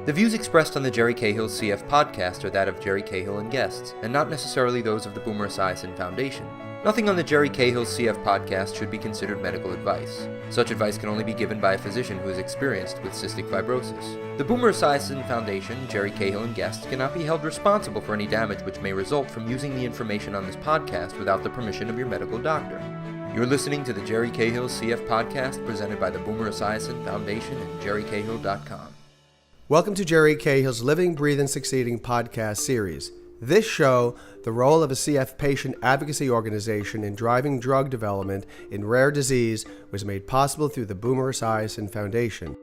The views expressed on the Jerry Cahill's CF podcast are that of Jerry Cahill and guests, and not necessarily those of the Boomer Esiason Foundation. Nothing on the Jerry Cahill's CF podcast should be considered medical advice. Such advice can only be given by a physician who is experienced with cystic fibrosis. The Boomer Esiason Foundation, Jerry Cahill and guests cannot be held responsible for any damage which may result from using the information on this podcast without the permission of your medical doctor. You're listening to the Jerry Cahill's CF podcast presented by the Boomer Esiason Foundation and jerrycahill.com. Welcome to Jerry Cahill's Living, Breathing, Succeeding podcast series. This show, the role of a CF patient advocacy organization in driving drug development in rare disease, was made possible through the Boomer Esiason Foundation.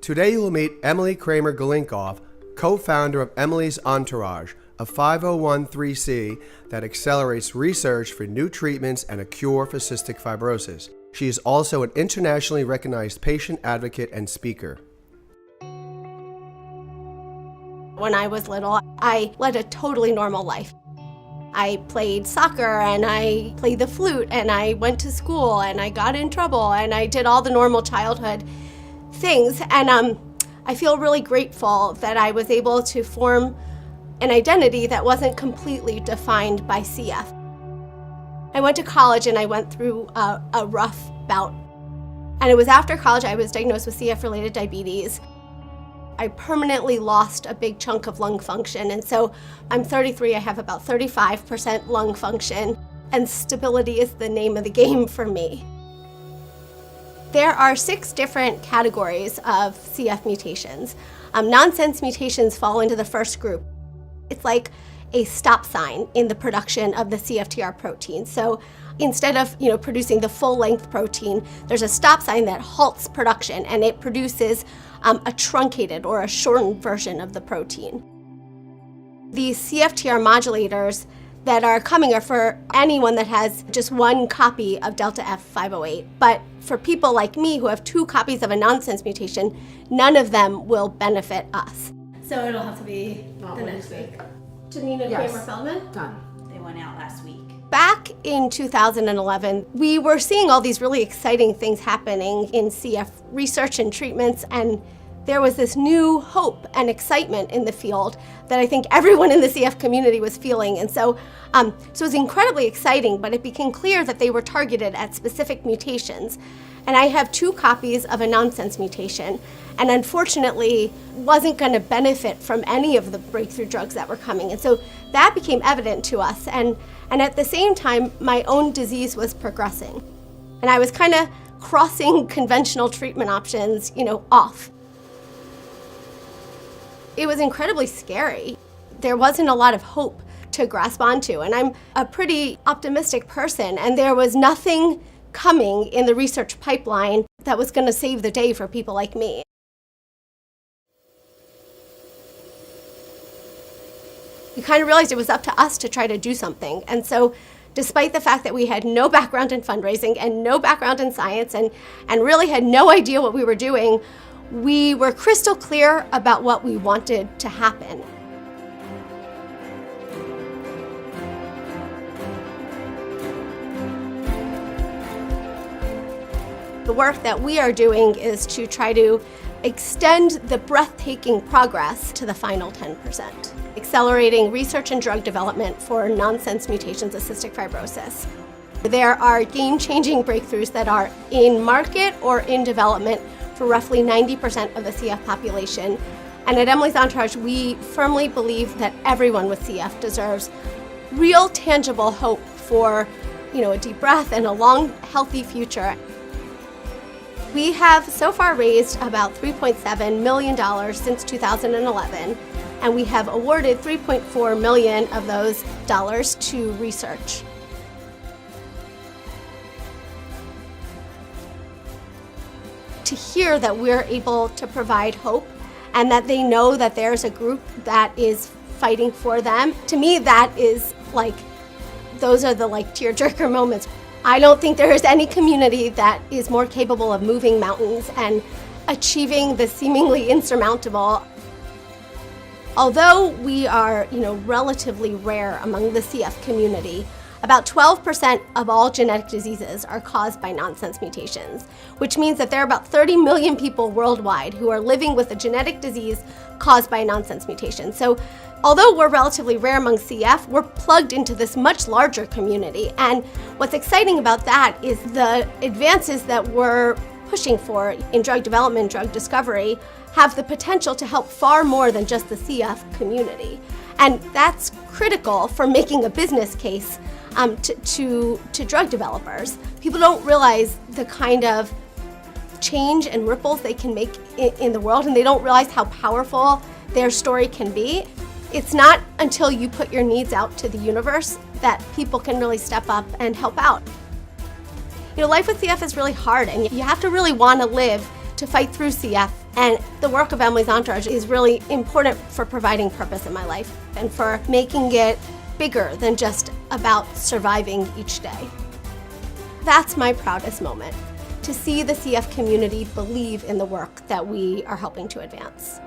Today you will meet Emily Kramer-Golinkoff, co-founder of Emily's Entourage, a 501(c) that accelerates research for new treatments and a cure for cystic fibrosis. She is also an internationally recognized patient advocate and speaker. When I was little, I led a totally normal life. I played soccer and I played the flute and I went to school and I got in trouble and I did all the normal childhood things. And I feel really grateful that I was able to form an identity that wasn't completely defined by CF. I went to college and I went through a rough bout. And it was after college I was diagnosed with CF-related diabetes. I permanently lost a big chunk of lung function, and so I'm 33, I have about 35% lung function, and stability is the name of the game for me. There are 6 different categories of CF mutations. Nonsense mutations fall into the first group. It's like a stop sign in the production of the CFTR protein. So instead of producing the full-length protein, there's a stop sign that halts production, and it produces a truncated or a shortened version of the protein. These CFTR modulators that are coming are for anyone that has just one copy of Delta F508. But for people like me who have 2 copies of a nonsense mutation, none of them will benefit us. So it'll have to be the next week. Janina Kramer-Feldman? Done. They went out last week. Back in 2011, we were seeing all these really exciting things happening in CF research and treatments, and there was this new hope and excitement in the field that I think everyone in the CF community was feeling. And so it was incredibly exciting, but it became clear that they were targeted at specific mutations. And I have 2 copies of a nonsense mutation, and unfortunately wasn't going to benefit from any of the breakthrough drugs that were coming. And so that became evident to us. And at the same time, my own disease was progressing. And I was kind of crossing conventional treatment options, off. It was incredibly scary. There wasn't a lot of hope to grasp onto. And I'm a pretty optimistic person, and there was nothing coming in the research pipeline that was going to save the day for people like me. We kind of realized it was up to us to try to do something. And so despite the fact that we had no background in fundraising and no background in science and really had no idea what we were doing, we were crystal clear about what we wanted to happen. The work that we are doing is to try to extend the breathtaking progress to the final 10%, accelerating research and drug development for nonsense mutations of cystic fibrosis. There are game-changing breakthroughs that are in market or in development for roughly 90% of the CF population. And at Emily's Entourage, we firmly believe that everyone with CF deserves real, tangible hope for, a deep breath and a long, healthy future. We have so far raised about $3.7 million since 2011, and we have awarded $3.4 million of those dollars to research. To hear that we're able to provide hope and that they know that there's a group that is fighting for them, to me that is those are the tearjerker moments. I don't think there is any community that is more capable of moving mountains and achieving the seemingly insurmountable. Although we are, relatively rare among the CF community, About 12% of all genetic diseases are caused by nonsense mutations, which means that there are about 30 million people worldwide who are living with a genetic disease caused by a nonsense mutation. So although we're relatively rare among CF, we're plugged into this much larger community. And what's exciting about that is the advances that we're pushing for in drug development, drug discovery, have the potential to help far more than just the CF community. And that's critical for making a business case to drug developers. People don't realize the kind of change and ripples they can make in the world, and they don't realize how powerful their story can be. It's not until you put your needs out to the universe that people can really step up and help out. Life with CF is really hard, and you have to really want to live to fight through CF. And the work of Emily's Entourage is really important for providing purpose in my life and for making it bigger than just about surviving each day. That's my proudest moment, to see the CF community believe in the work that we are helping to advance.